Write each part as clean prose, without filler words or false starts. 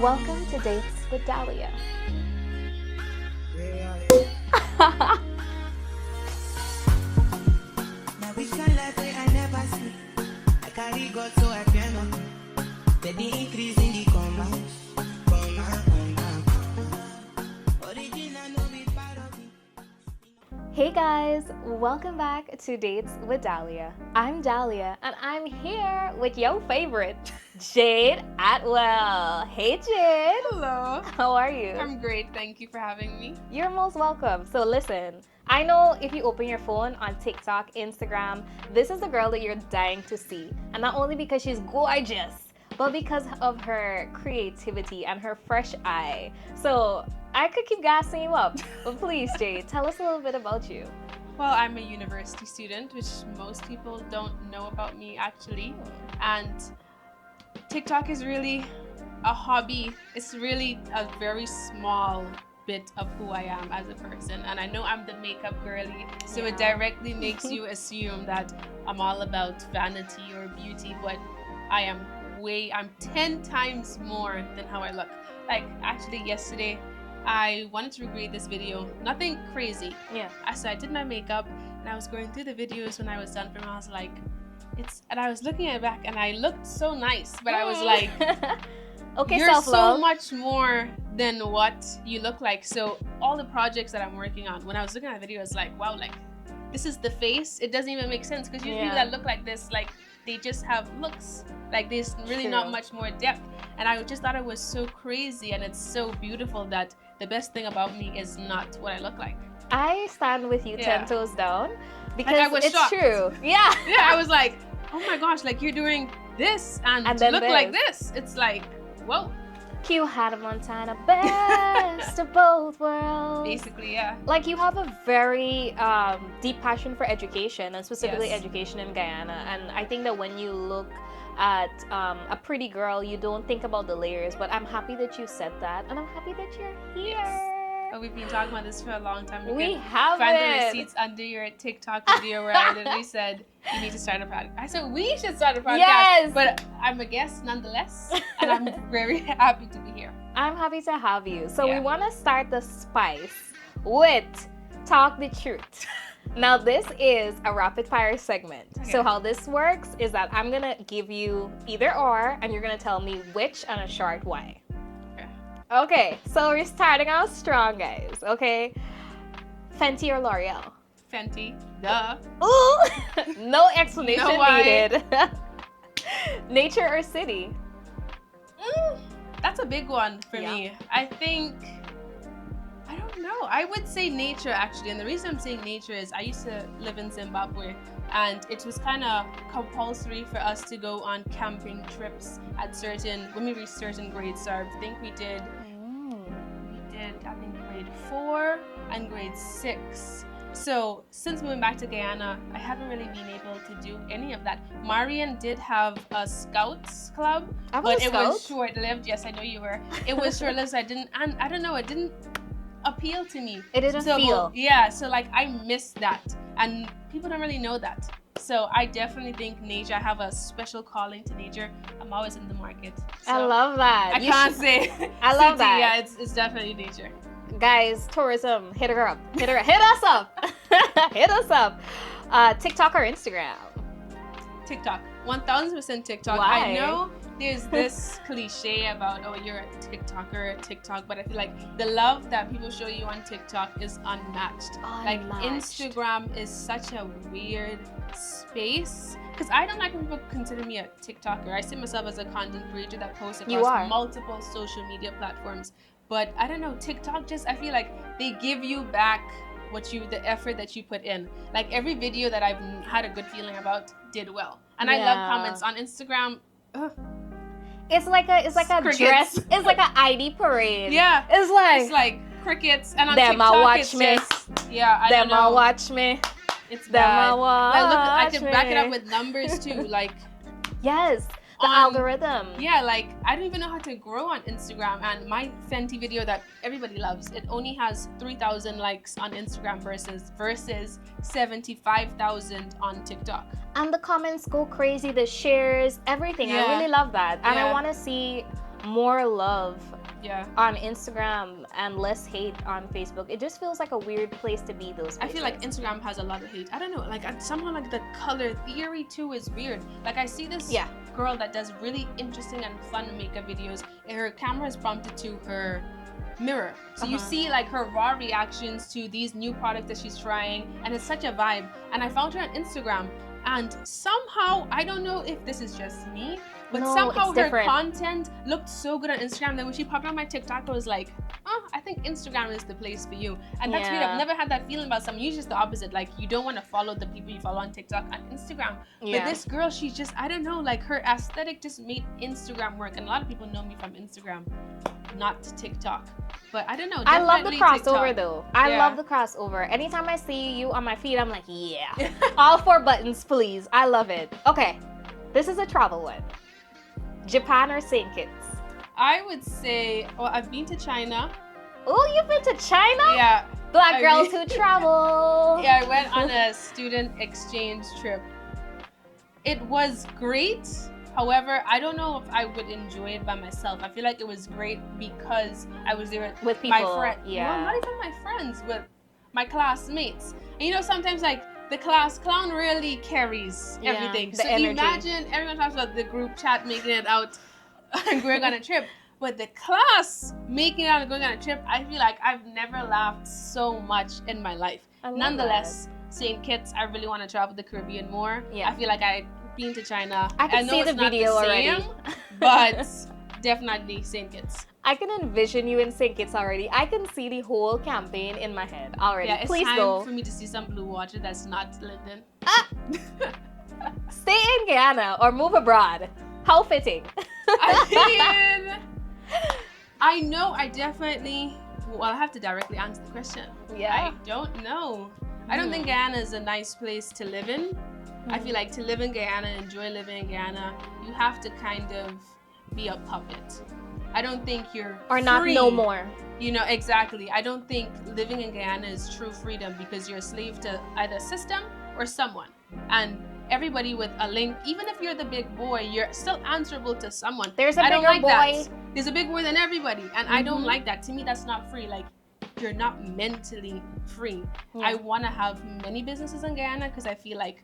Welcome to Dates with Dahlia. Now which kind life I never see. I carry God so I cannot. Baby increase in the comma. Original no be part of me. Hey guys, welcome back to Dates with Dahlia. I'm Dahlia and I'm here with your favorite, Jade Atwell. Hey Jade. Hello. How are you? I'm great. Thank you for having me. You're most welcome. So listen, I know if you open your phone on TikTok, Instagram, this is the girl that you're dying to see. And not only because she's gorgeous, but because of her creativity and her fresh eye. So I could keep gassing you up, but please, Jade, tell us a little bit about you. Well, I'm a university student, which most people don't know about me actually. And TikTok is really a hobby. It's really a very small bit of who I am as a person. And I know I'm the makeup girly, so it directly makes you assume that I'm all about vanity or beauty, but I'm 10 times more than how I look. Like actually yesterday, I wanted to recreate this video, nothing crazy. Yeah. So I did my makeup and I was going through the videos when I was done for them. I was like, and I was looking at it back and I looked so nice, but I was like, okay, you're self-love. so much more than what you look like. So all the projects that I'm working on, when I was looking at the video, I was like, wow, like this is the face. It doesn't even make sense because usually people that look like this, like they just have looks. Like there's really not much more depth. And I just thought it was so crazy and it's so beautiful that the best thing about me is not what I look like. I stand with you 10 toes down because I was it's shocked. true. Yeah. Yeah, I was like, oh my gosh, like you're doing this and to then look this. like this. It's like, whoa. Q Hannah Montana, best of both worlds. Basically, yeah. Like you have a very deep passion for education and specifically Yes. education in Guyana. And I think that when you look at a pretty girl, you don't think about the layers. But I'm happy that you said that, and I'm happy that you're here. Yes. But we've been talking about this for a long time. We can have find it. the receipts under your TikTok video where I literally said you need to start a podcast. I said we should start a podcast. Yes. But I'm a guest nonetheless, and I'm very happy to be here. I'm happy to have you. So Yeah. we want to start the spice with Talk the Truth. Now this is a rapid fire segment. Okay. So how this works is that I'm going to give you either or and you're going to tell me which and a short why. Okay, so we're starting out strong, guys. Okay, Fenty or L'Oreal? Fenty, duh. Ooh, no explanation No why. needed. Nature or city? That's a big one for Yeah. me. I think, I don't know. I would say nature actually. And the reason I'm saying nature is I used to live in Zimbabwe and it was kind of compulsory for us to go on camping trips at when we reached certain grades. So I think we did, I think grade 4 and grade 6. So since moving back to Guyana, I haven't really been able to do any of that. Marian did have a scouts club, I was but a it was scout. short-lived. Yes, I know you were. It was short-lived, so I don't know, it didn't appeal to me. It didn't feel. Yeah, so like I missed that, and people don't really know that. So I definitely think nature. I have a special calling to nature. I'm always in the market. So I love that. I can't say. I love city. that. Yeah, it's definitely nature. Guys, tourism, hit her up. Hit us up. Hit us up. TikTok or Instagram? TikTok, 1000% TikTok. Why? I know there's this cliche about, oh, you're a TikToker, TikTok, but I feel like the love that people show you on TikTok is unmatched. Like Instagram is such a weird space because I don't like when people consider me a TikToker. I see myself as a content creator that posts across multiple social media platforms. But I don't know, TikTok I feel like they give you back the effort that you put in. Like every video that I've had a good feeling about did well. And I love comments on Instagram. It's like a Crickets. dress. It's like an ID parade. Yeah. It's like crickets. And on them TikTok, watch it's me. just, I them don't know. watch me. It's them bad. watch I can back it up me. with numbers too. Like Yes. The algorithm. Yeah, like I don't even know how to grow on Instagram, and my Fenty video that everybody loves, it only has 3,000 likes on Instagram versus 75,000 on TikTok. And the comments go crazy, the shares, everything. I Yeah. really love that. And I Yeah. want to see more love Yeah. on Instagram and less hate on Facebook. It just feels like a weird place to be those I places. feel like Instagram has a lot of hate. I don't know, like somehow like the color theory too is weird. Like I see this girl that does really interesting and fun makeup videos, and her camera is prompted to her mirror. So you see like her raw reactions to these new products that she's trying, and it's such a vibe. And I found her on Instagram, and somehow, I don't know if this is just me, but somehow her content looked so good on Instagram that when she popped on my TikTok, I was like, oh, I think Instagram is the place for you. And that's weird. I've never had that feeling about someone. Usually it's the opposite. Like, you don't want to follow the people you follow on TikTok on Instagram. But this girl, she's just, I don't know, like her aesthetic just made Instagram work. And a lot of people know me from Instagram, not TikTok. But I don't know. I love the crossover TikTok. though. I love the crossover. Anytime I see you on my feed, I'm like, yeah. All 4 buttons, please. I love it. Okay, this is a travel one. Japan or St. Kitts? I would say, well, I've been to China. Oh, you've been to China? Yeah. Black girls who travel. Yeah, I went on a student exchange trip. It was great. However, I don't know if I would enjoy it by myself. I feel like it was great because I was there with people. My friends. Yeah. Well, not even my friends, with my classmates. And you know, sometimes like the class clown really carries everything. So energy. Imagine everyone talks about the group chat making it out and going on a trip. But the class making it out and going on a trip, I feel like I've never laughed so much in my life. Nonetheless, St. Kitts, I really want to travel the Caribbean more. Yeah. I feel like I've been to China. I can see the video already. But definitely St. Kitts. I can envision you in St. Kitts already. I can see the whole campaign in my head already. Yeah, it's Please time go. for me to see some blue water that's not Linden. Stay in Guyana or move abroad. How fitting. I know I definitely, well, I have to directly answer the question. Yeah. I don't know. I don't think Guyana is a nice place to live in. I feel like to live in Guyana, enjoy living in Guyana, you have to kind of be a puppet. I don't think you're or free. Not no more. You know, exactly. I don't think living in Guyana is true freedom because you're a slave to either a system or someone. And everybody with a link, even if you're the big boy, you're still answerable to someone. There's a bigger boy. That. There's a big boy than everybody. And I don't like that. To me, that's not free. Like, you're not mentally free. I want to have many businesses in Guyana because I feel like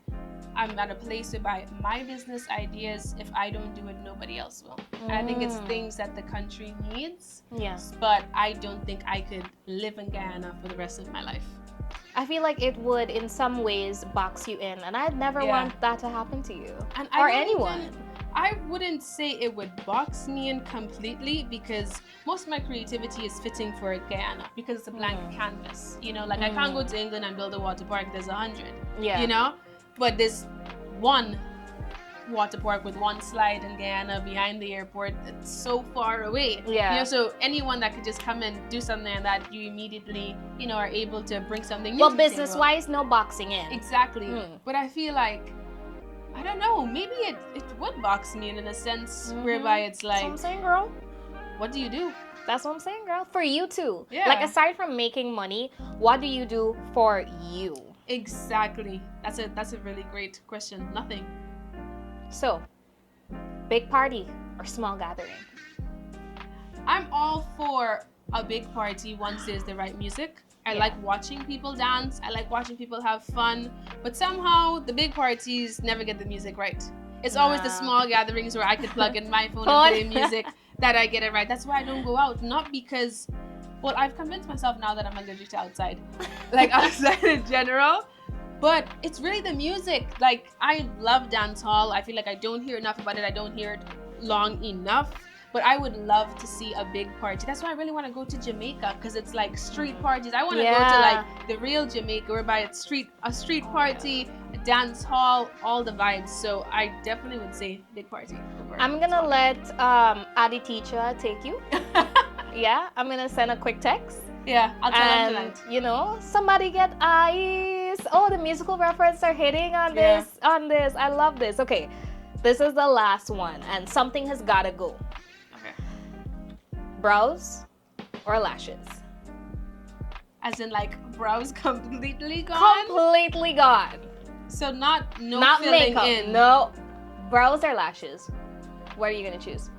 I'm at a place whereby my business ideas, if I don't do it, nobody else will. And I think it's things that the country needs. Yes. But I don't think I could live in Guyana for the rest of my life. I feel like it would, in some ways, box you in, and I'd never want that to happen to you or anyone. I wouldn't say it would box me in completely because most of my creativity is fitting for Guyana because it's a blank canvas. You know, like I can't go to England and build a water park. There's 100. Yeah. You know, but there's one water park with one slide in Guyana behind the airport. It's so far away. Yeah. You know, so anyone that could just come and do something like that, you immediately, you know, are able to bring something new. Well, business-wise, no boxing in. Exactly. But I feel like, I don't know, maybe it would box me in a sense whereby it's like, that's what I'm saying, girl. What do you do? That's what I'm saying, girl. For you too. Yeah. Like, aside from making money, what do you do for you? Exactly. That's a really great question. Nothing. So, big party or small gathering? I'm all for a big party once there's the right music. I like watching people dance. I like watching people have fun. But somehow, the big parties never get the music right. It's always the small gatherings where I could plug in my phone and play music that I get it right. That's why I don't go out. Not because, well, I've convinced myself now that I'm allergic to outside. Like, outside in general. But it's really the music. Like, I love dance hall. I feel like I don't hear enough about it. I don't hear it long enough. But I would love to see a big party. That's why I really want to go to Jamaica because it's like street parties. I want to go to like the real Jamaica whereby it's a street party, a dance hall, all the vibes. So I definitely would say big party. I'm gonna let Adi teacher take you. Yeah, I'm gonna send a quick text. Yeah, I'll tell him tonight. You know, somebody get eyes. Oh, the musical reference are hitting on this. I love this. Okay, this is the last one, and something has gotta go. Okay. Brows or lashes? As in, like, brows completely gone? Completely gone. So not filling makeup. in. No, brows or lashes? What are you gonna choose?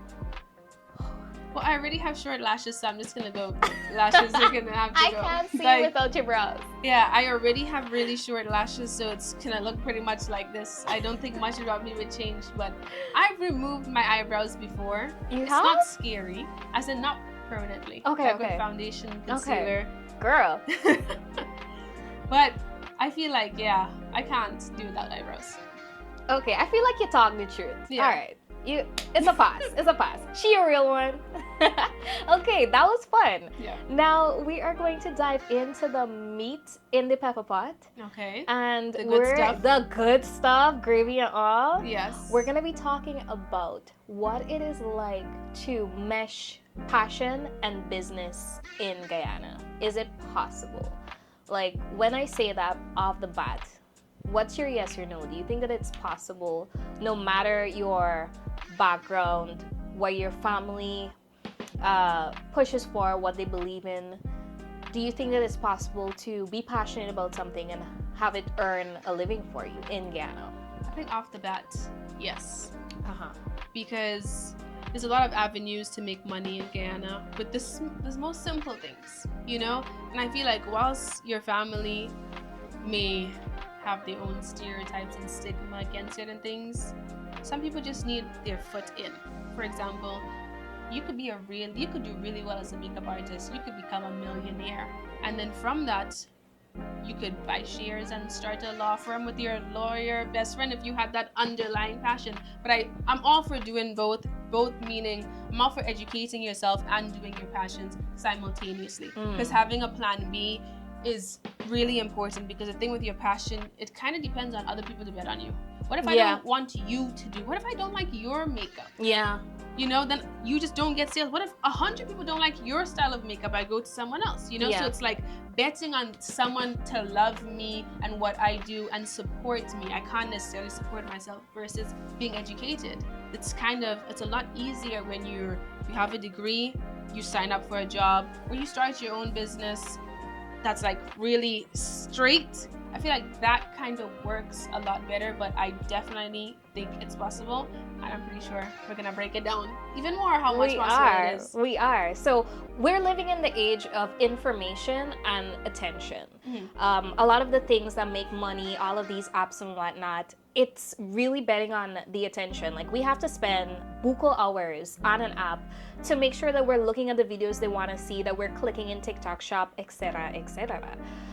Well, I already have short lashes, so I'm just gonna go. Lashes are gonna have to I go. can't see Like, you without your brows. yeah, I already have really short lashes, so it's gonna look pretty much like this. I don't think much about me would change, but I've removed my eyebrows before. You It's have? not scary, as in not permanently. Okay, Like okay. with foundation, concealer. Girl. But I feel like, yeah, I can't do without eyebrows. Okay, I feel like you're talking the truth. Yeah. All right. It's a pass. It's a pass. She a real one. Okay, that was fun. Yeah. Now we are going to dive into the meat in the pepper pot. Okay. And The good stuff. the good stuff, gravy and all. Yes. We're gonna be talking about what it is like to mesh passion and business in Guyana. Is it possible? Like, when I say that off the bat, what's your yes or no? Do you think that it's possible, no matter your background, what your family pushes for, what they believe in? Do you think that it's possible to be passionate about something and have it earn a living for you in Guyana? I think off the bat, yes. Uh-huh. Because there's a lot of avenues to make money in Guyana with the most simple things, you know? And I feel like whilst your family may have their own stereotypes and stigma against certain things, some people just need their foot in. For example, you could do really well as a makeup artist. You could become a millionaire. And then from that, you could buy shares and start a law firm with your lawyer best friend if you had that underlying passion. But I'm all for doing both meaning I'm all for educating yourself and doing your passions simultaneously. Because having a plan B is really important, because the thing with your passion, it kind of depends on other people to bet on you. What if I don't want you to do? What if I don't like your makeup? Yeah. You know, then you just don't get sales. What if 100 people don't like your style of makeup? I go to someone else, you know? Yeah. So it's like betting on someone to love me and what I do and support me. I can't necessarily support myself versus being educated. It's a lot easier when you have a degree, you sign up for a job, or you start your own business that's like really straight. I feel like that kind of works a lot better, but I definitely think it's possible, and I'm pretty sure we're gonna break it down even more how much possible it is. We are. So we're living in the age of information and attention. A lot of the things that make money, all of these apps and whatnot, it's really betting on the attention. Like, we have to spend buku hours on an app to make sure that we're looking at the videos they want to see, that we're clicking in TikTok shop, etc., etc.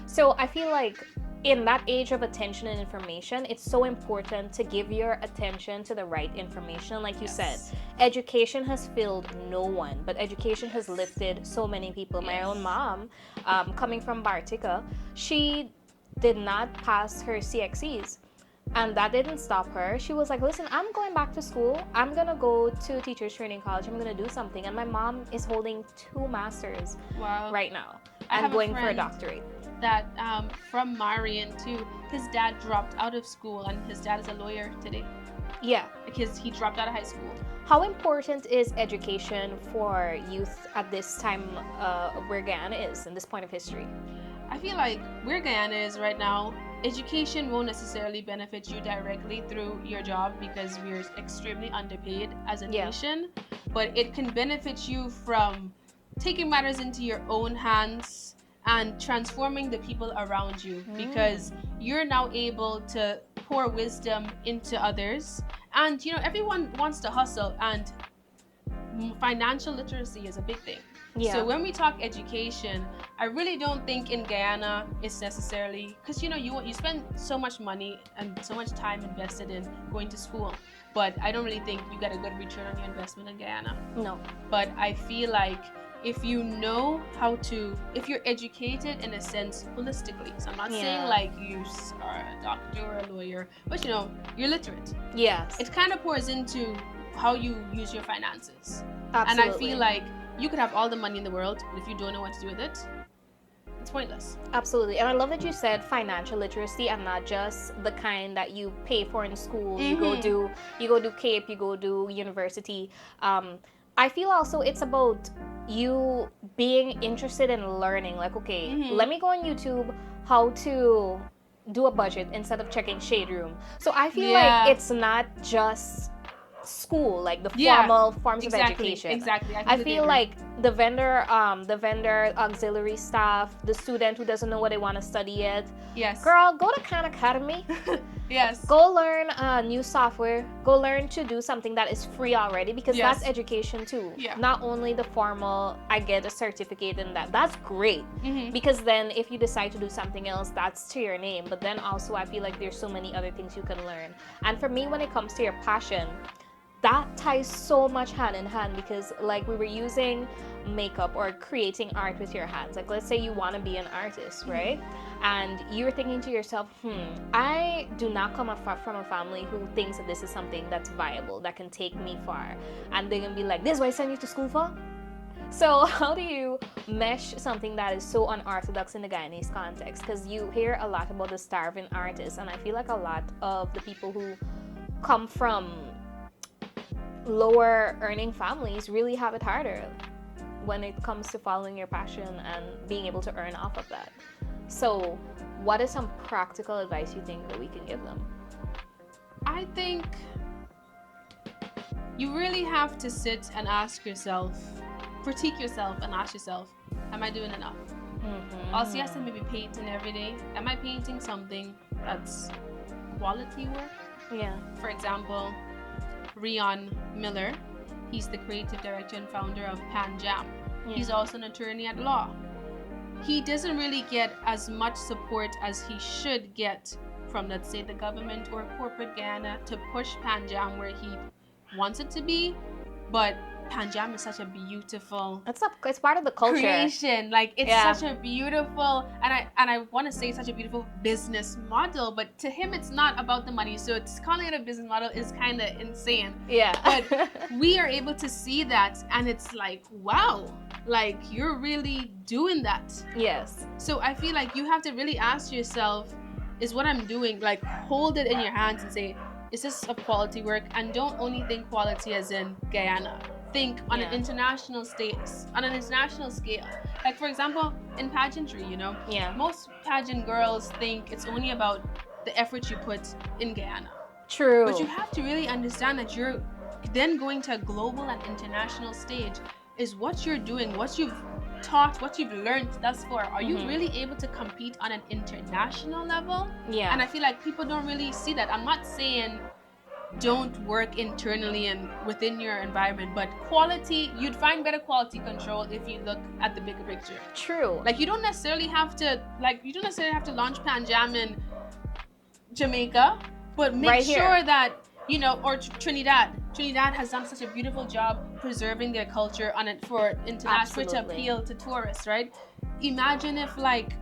So I feel like in that age of attention and information, it's so important to give your attention to the right information. Like you said, education has failed no one, but education has lifted so many people. My own mom, coming from Bartica, she did not pass her CXCs. And that didn't stop her. She was like, listen, I'm going back to school. I'm going to go to teachers training college. I'm going to do something. And my mom is holding 2 masters right now and going for a doctorate. That from Marion too, his dad dropped out of school and his dad is a lawyer today. Yeah. Because he dropped out of high school. How important is education for youth at this time where Guyana is in this point of history? I feel like where Guyana is right now, education won't necessarily benefit you directly through your job because we're extremely underpaid as a nation, but it can benefit you from taking matters into your own hands and transforming the people around you, because you're now able to pour wisdom into others. And you know, everyone wants to hustle, and financial literacy is a big thing. So when we talk education, I really don't think in Guyana it's necessarily, because you know, you spend so much money and so much time invested in going to school, but I don't really think you get a good return on your investment in Guyana. No. But I feel like if you know if you're educated in a sense holistically, so I'm not saying like you are a doctor or a lawyer, but you know, you're literate. Yes. It kind of pours into how you use your finances. Absolutely. And I feel like you could have all the money in the world, but if you don't know what to do with it, it's pointless. Absolutely. And I love that you said financial literacy and not just the kind that you pay for in school. You go do CAPE, you go do university. I feel also it's about you being interested in learning. Like, okay, let me go on YouTube how to do a budget instead of checking Shade Room. So I feel like it's not just school, like the Yeah, formal forms exactly, of education. exactly. I completely feel agree. like the vendor auxiliary staff, the student who doesn't know what they want to study yet. Yes. Girl, go to Khan Academy. Yes. Go learn new software. Go learn to do something that is free already, because Yes. that's education too. Yeah. Not only the formal, I get a certificate in that. That's great. Mhm. Because then if you decide to do something else, that's to your name. But then also I feel like there's so many other things you can learn. And for me, when it comes to your passion, that ties so much hand in hand, because like we were using makeup or creating art with your hands. Like let's say you want to be an artist, right? And you're thinking to yourself, I do not come from a family who thinks that this is something that's viable, that can take me far. And they're gonna be like, this is what I send you to school for? So how do you mesh something that is so unorthodox in the Guyanese context? Because you hear a lot about the starving artists, and I feel like a lot of the people who come from lower earning families really have it harder when it comes to following your passion and being able to earn off of that. So what is some practical advice you think that we can give them? I think you really have to sit and ask yourself, critique yourself and ask yourself, am I doing enough? Also, yes, I may be painting every day. Am I painting something that's quality work? Yeah. For example, Rion Miller, he's the creative director and founder of Pan Jam. Yeah. He's also an attorney at law. He doesn't really get as much support as he should get from, let's say, the government or corporate Guyana to push Pan Jam where he wants it to be. But Pan Jam is such a beautiful It's part of the culture. creation. Like it's Yeah. such a beautiful, and I want to say such a beautiful business model. But to him, it's not about the money. So it's calling it a business model is kind of insane. Yeah. But we are able to see that, and it's like, wow, like you're really doing that. Yes. So I feel like you have to really ask yourself, is what I'm doing, like hold it in your hands and say, is this a quality work? And don't only think quality as in Guyana. Think on an international scale. Like for example, in pageantry, Yeah. most pageant girls think it's only about the effort you put in Guyana. True. But you have to really understand that you're then going to a global and international stage is what you're doing, what you've taught, what you've learned thus far. Are you really able to compete on an international level? Yeah. And I feel like people don't really see that. I'm not saying don't work internally and within your environment, but quality, you'd find better quality control if you look at the bigger picture. True. Like you don't necessarily have to launch Pan Jam in Jamaica, but make Right here. sure that or Trinidad has done such a beautiful job preserving their culture on it for international to Absolutely. appeal to tourists, right? Imagine if like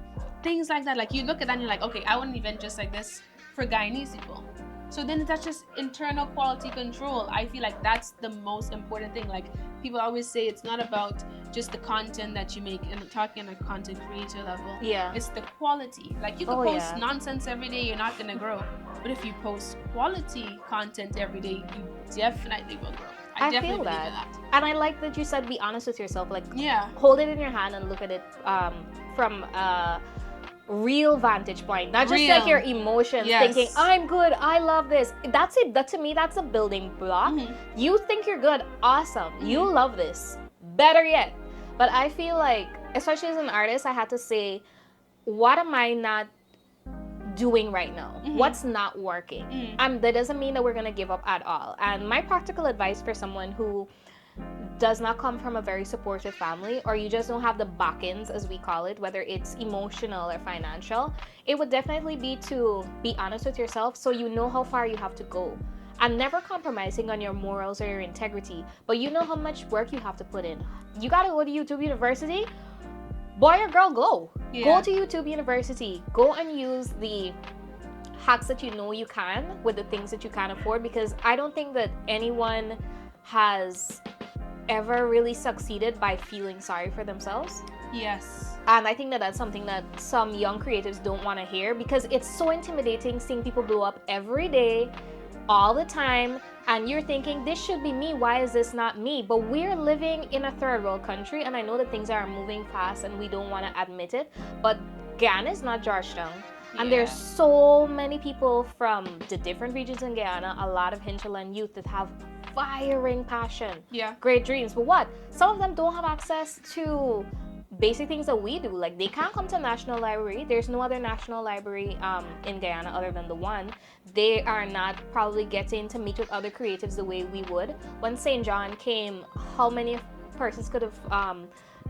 things like that, like you look at that and you're like, okay, I want an event just like this for Guyanese people. So then that's just internal quality control. I feel like that's the most important thing. Like people always say it's not about just the content that you make, and talking on a content creator level. Yeah. It's the quality. Like you can post nonsense every day, you're not gonna grow. But if you post quality content every day, you definitely will grow. I definitely feel believe that. in that. And I like that you said be honest with yourself. Like Yeah. hold it in your hand and look at it from a real vantage point, not just like your emotions. Yes. Thinking I'm good, I love this. That's it. That to me, that's a building block. You think you're good, awesome. You love this, better yet. But I feel like, especially as an artist, I had to say, what am I not doing right now? What's not working? That doesn't mean that we're gonna give up at all. And my practical advice for someone who does not come from a very supportive family, or you just don't have the back-ends, as we call it, whether it's emotional or financial, it would definitely be to be honest with yourself so you know how far you have to go. And never compromising on your morals or your integrity, but you know how much work you have to put in. You gotta go to YouTube University, boy or girl, go. Go to YouTube University. Go and use the hacks that you know you can with the things that you can't afford, because I don't think that anyone has ever really succeeded by feeling sorry for themselves. Yes. And I think that that's something that some young creatives don't want to hear, because it's so intimidating seeing people blow up every day, all the time, and you're thinking, this should be me, why is this not me? But we're living in a third world country, and I know that things are moving fast and we don't want to admit it, but Guyana is not Georgetown. And there's so many people from the different regions in Guyana, a lot of hinterland youth that have inspiring passion. Yeah. Great dreams. But what? Some of them don't have access to basic things that we do. Like, they can't come to National Library. There's no other National Library in Guyana other than the one. They are not probably getting to meet with other creatives the way we would. When St. John came, how many persons could have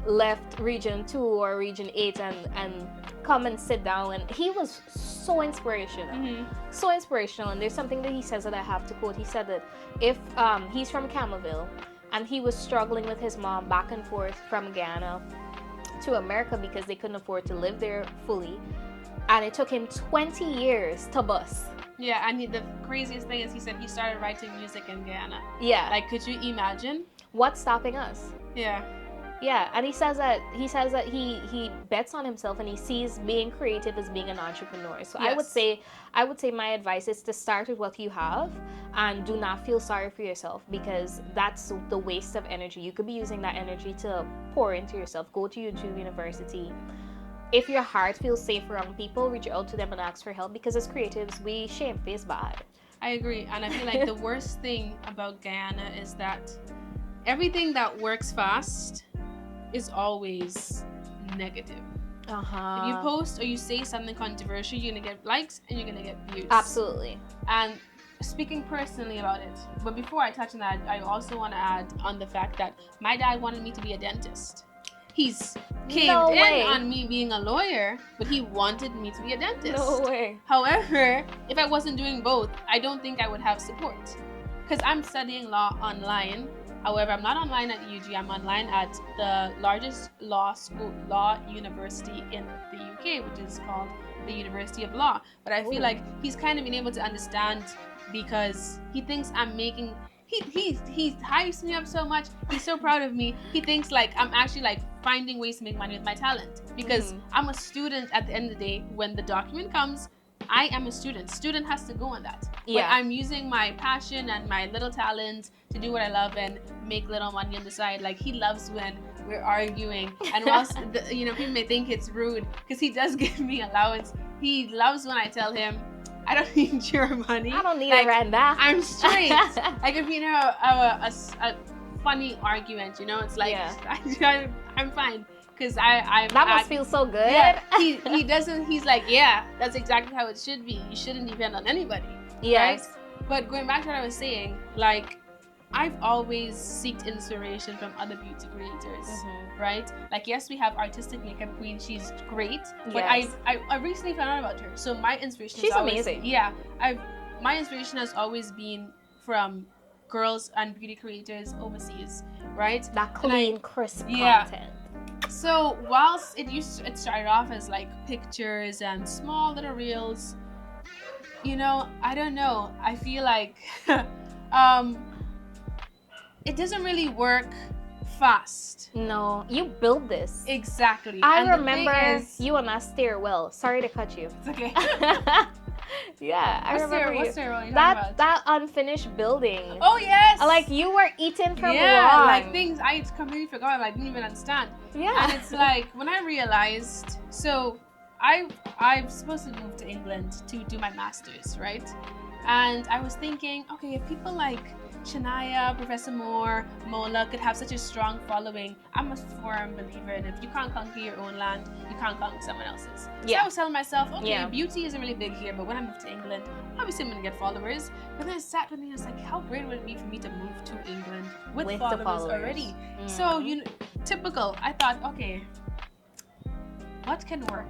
left Region 2 or Region 8 and come and sit down? And he was so inspirational. So inspirational. And there's something that he says that I have to quote. He said that if he's from Campbellville and he was struggling with his mom back and forth from Guyana to America because they couldn't afford to live there fully, and it took him 20 years to bus. Yeah, and the craziest thing is he said he started writing music in Guyana. Yeah. Like, could you imagine? What's stopping us? Yeah. Yeah, and he says that he bets on himself and he sees being creative as being an entrepreneur. So Yes. I would say my advice is to start with what you have and do not feel sorry for yourself, because that's the waste of energy. You could be using that energy to pour into yourself. Go to YouTube University. If your heart feels safe around people, reach out to them and ask for help, because as creatives, we shame-face bad. I agree, and I feel like the worst thing about Guyana is that everything that works fast is always negative. If you post or you say something controversial, you're gonna get likes and you're gonna get views. Absolutely. And speaking personally about it, but before I touch on that, I also want to add on the fact that my dad wanted me to be a dentist. He's caved in on me being a lawyer, but he wanted me to be a dentist. No way. However, if I wasn't doing both, I don't think I would have support, because I'm studying law online. However, I'm not online at UG. I'm online at the largest law university in the UK, which is called the University of Law. But I feel like he's kind of been able to understand, because he thinks I'm making. He hypes me up so much. He's so proud of me. He thinks like I'm actually like finding ways to make money with my talent, because I'm a student at the end of the day. When the document comes, I am a student. Student has to go on that. Yeah. But I'm using my passion and my little talent to do what I love and make little money on the side. Like, he loves when we're arguing, and whilst people may think it's rude, because he does give me allowance. He loves when I tell him, I don't need your money. I don't need it right now. I'm straight. Like, if a funny argument, it's like, I'm fine. Because that must feel so good. Yeah, he doesn't. He's like, yeah, that's exactly how it should be. You shouldn't depend on anybody. Yes. Right? But going back to what I was saying, like, I've always sought inspiration from other beauty creators, right? Like, yes, we have artistic makeup queen. She's great. But Yes. I recently found out about her. So my inspiration. She's is always, amazing. Yeah, my inspiration has always been from girls and beauty creators overseas, right? That clean, crisp Yeah. content. So whilst it started off as like pictures and small little reels, I don't know. I feel like it doesn't really work fast. No, you build this. Exactly. I And the remember thing is, you on that stairwell. Sorry to cut you. it's okay. Yeah, I remember you. What's stairwell you talking about? That unfinished building. Oh yes. Like, you were eaten from yeah, long. like things I completely forgot. I didn't even understand. Yeah. And it's like, when I realized, so I'm supposed to move to England to do my master's, right? And I was thinking, okay, if people like Shania, Professor Moore, Mola could have such a strong following, I'm a firm believer in, if you can't conquer your own land, you can't conquer someone else's. So Yeah. I was telling myself, okay, Yeah. beauty isn't really big here, but when I move to England, obviously I'm gonna get followers. But then I sat with me and I was like, how great would it be for me to move to England with the followers followers. already? So, typical. I thought, okay, what can work?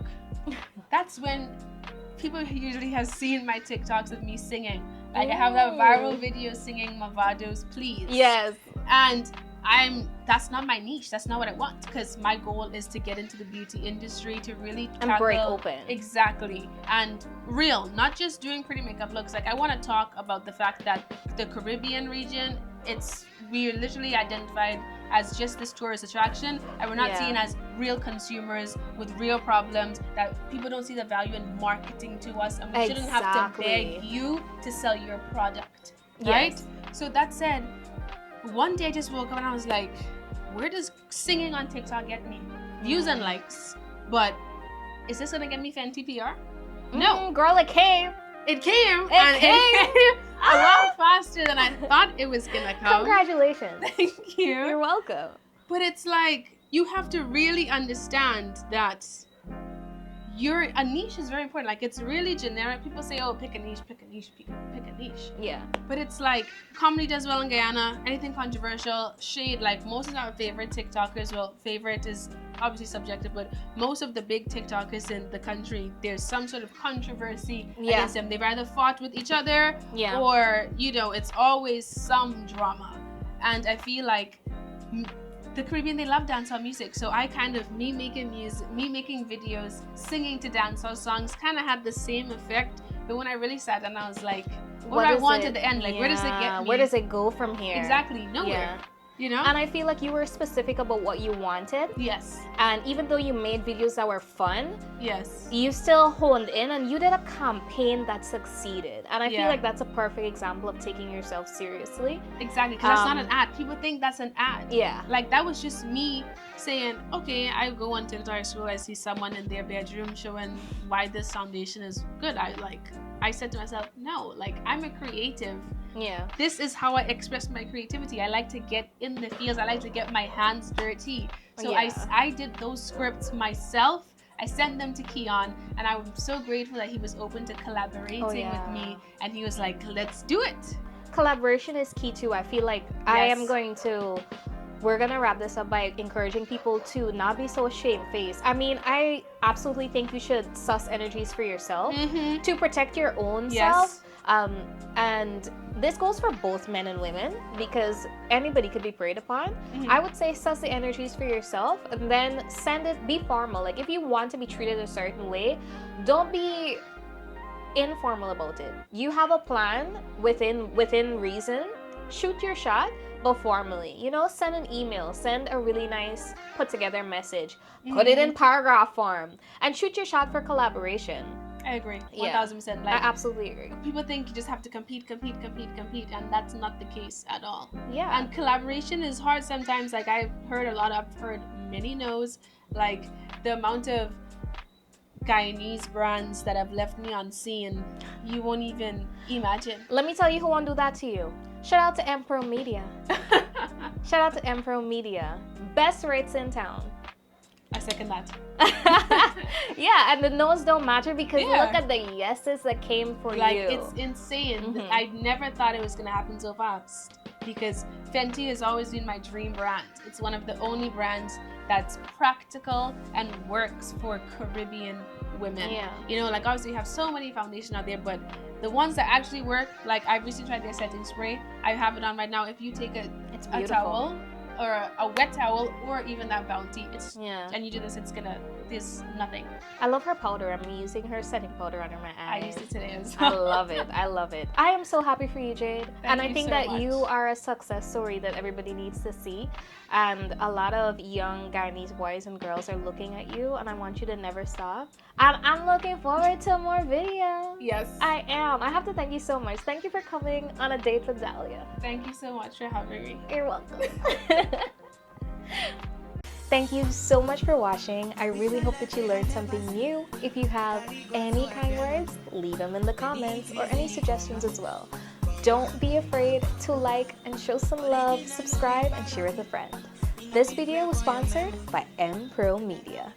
That's when people usually have seen my TikToks of me singing. Like, I have that viral video singing Mavado's Please. Yes. And that's not my niche. That's not what I want, because my goal is to get into the beauty industry, to really And break open. Exactly. And real, not just doing pretty makeup looks. Like, I want to talk about the fact that the Caribbean region, we're literally identified as just this tourist attraction, and we're not seen as real consumers with real problems, that people don't see the value in marketing to us, and we shouldn't have to beg you to sell your product, right? Yes. So that said, one day I just woke up and I was like, where does singing on TikTok get me views and likes? But is this gonna get me Fenty PR? No. Girl, it came. It came. It came. a lot faster than I thought it was gonna come. Congratulations. Thank you. You're welcome. But it's like, you have to really understand that a niche is very important. Like, it's really generic. People say, oh, pick a niche, pick a niche, pick a niche. Yeah. But it's like, comedy does well in Guyana, anything controversial, shade, like most of our favorite TikTokers, well, favorite is obviously subjective, but most of the big TikTokers in the country, there's some sort of controversy against them. They've either fought with each other or, it's always some drama. And I feel like the Caribbean, they love dancehall music, so I kind of, me making videos, singing to dancehall songs kind of had the same effect. But when I really sat down, I was like, what do I want at the end? Like, where does it get me? Where does it go from here? Exactly, nowhere. And I feel like you were specific about what you wanted. Yes. And even though you made videos that were fun, yes, you still honed in and you did a campaign that succeeded. And I feel like that's a perfect example of taking yourself seriously. Exactly, because that's not an ad. People think that's an ad. Yeah. Like, that was just me saying, okay, I go on TikTok scroll, I see someone in their bedroom showing why this foundation is good. I said to myself, no, like, I'm a creative. Yeah. This is how I express my creativity. I like to get in the fields. I like to get my hands dirty. So I did those scripts myself. I sent them to Keon, and I'm so grateful that he was open to collaborating with me. And he was like, let's do it. Collaboration is key too. I feel like we're gonna wrap this up by encouraging people to not be so shamefaced. I mean, I absolutely think you should suss energies for yourself to protect your own self. And this goes for both men and women, because anybody could be preyed upon. I would say suss the energies for yourself and then send it, be formal. Like, if you want to be treated a certain way, don't be informal about it. You have a plan within reason. Shoot your shot, but formally. Send an email, send a really nice put together message, put it in paragraph form, and shoot your shot for collaboration. I agree, 1000%. Like, I absolutely agree. People think you just have to compete, and that's not the case at all. Yeah. And collaboration is hard sometimes. Like, I've heard many no's. Like, the amount of Guyanese brands that have left me unseen, you won't even imagine. Let me tell you who won't do that to you. Shout out to Empro Media. Shout out to Empro Media. Best rates in town. I second that. Yeah, and the no's don't matter, because look at the yeses that came for you. Like, it's insane. I never thought it was going to happen so fast, because Fenty has always been my dream brand. It's one of the only brands that's practical and works for Caribbean women. Like, obviously you have so many foundations out there, but the ones that actually work, like, I've recently tried their setting spray. I have it on right now. If you take a towel or a wet towel, or even that Bounty, and you do this, there's nothing. I love her powder. I'm using her setting powder under my eyes. I used it today as well. I love it. I love it. I am so happy for you, Jade. Thank I you think so that much. you are a success story that everybody needs to see. And a lot of young Guyanese boys and girls are looking at you, and I want you to never stop. And I'm looking forward to more videos. Yes. I am. I have to thank you so much. Thank you for coming on a date with Dahlia. Thank you so much for having me. You're welcome. Thank you so much for watching. I really hope that you learned something new. If you have any kind words, leave them in the comments, or any suggestions as well. Don't be afraid to like and show some love, subscribe, and share with a friend. This video was sponsored by Empro Media.